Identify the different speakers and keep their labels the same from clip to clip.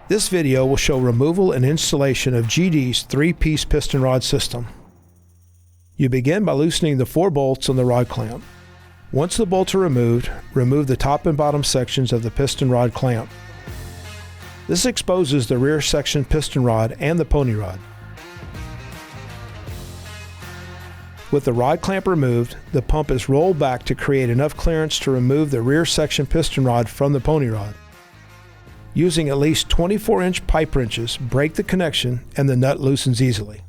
Speaker 1: This video will show removal and installation of GD's 3-piece piston rod system. You begin by loosening the 4 bolts on the rod clamp. Once the bolts are removed, remove the top and bottom sections of the piston rod clamp. This exposes the rear section piston rod and the pony rod. With the rod clamp removed, the pump is rolled back to create enough clearance to remove the rear section piston rod from the pony rod. Using at least 24-inch pipe wrenches, break the connection and the nut loosens easily.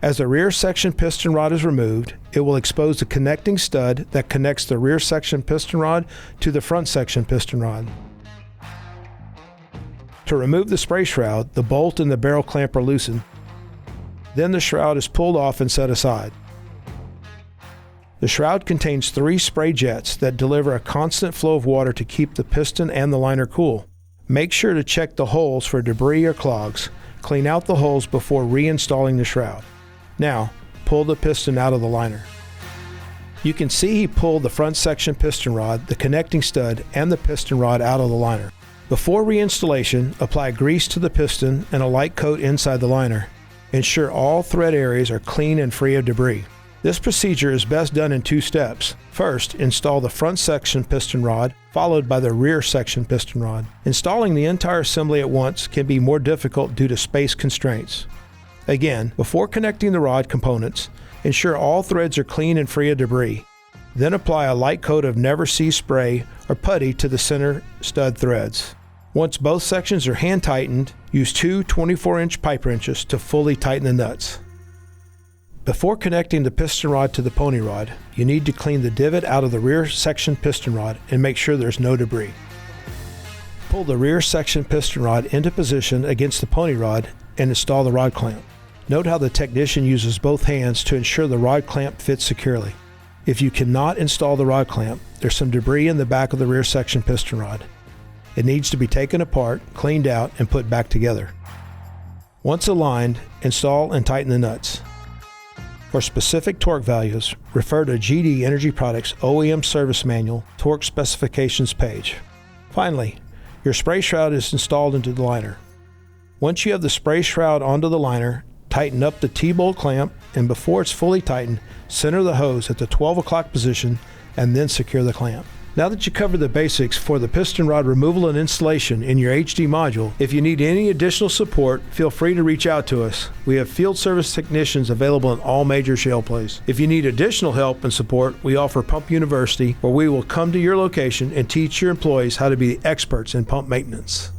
Speaker 1: As the rear section piston rod is removed, it will expose the connecting stud that connects the rear section piston rod to the front section piston rod. To remove the spray shroud, the bolt and the barrel clamp are loosened. Then the shroud is pulled off and set aside. The shroud contains 3 spray jets that deliver a constant flow of water to keep the piston and the liner cool. Make sure to check the holes for debris or clogs. Clean out the holes before reinstalling the shroud. Now, pull the piston out of the liner. You can see he pulled the front section piston rod, the connecting stud, and the piston rod out of the liner. Before reinstallation, apply grease to the piston and a light coat inside the liner. Ensure all thread areas are clean and free of debris. This procedure is best done in 2 steps. First, install the front section piston rod, followed by the rear section piston rod. Installing the entire assembly at once can be more difficult due to space constraints. Again, before connecting the rod components, ensure all threads are clean and free of debris. Then apply a light coat of Never See spray or putty to the center stud threads. Once both sections are hand tightened, use 2 24-inch pipe wrenches to fully tighten the nuts. Before connecting the piston rod to the pony rod, you need to clean the divot out of the rear section piston rod and make sure there's no debris. Pull the rear section piston rod into position against the pony rod and install the rod clamp. Note how the technician uses both hands to ensure the rod clamp fits securely. If you cannot install the rod clamp, there's some debris in the back of the rear section piston rod. It needs to be taken apart, cleaned out, and put back together. Once aligned, install and tighten the nuts. For specific torque values, refer to GD Energy Products OEM Service Manual Torque Specifications page. Finally, your spray shroud is installed into the liner. Once you have the spray shroud onto the liner, tighten up the T-bolt clamp, and before it's fully tightened, center the hose at the 12 o'clock position and then secure the clamp. Now that you covered the basics for the piston rod removal and installation in your HD module, if you need any additional support, feel free to reach out to us. We have field service technicians available in all major shale plays. If you need additional help and support, we offer Pump University, where we will come to your location and teach your employees how to be experts in pump maintenance.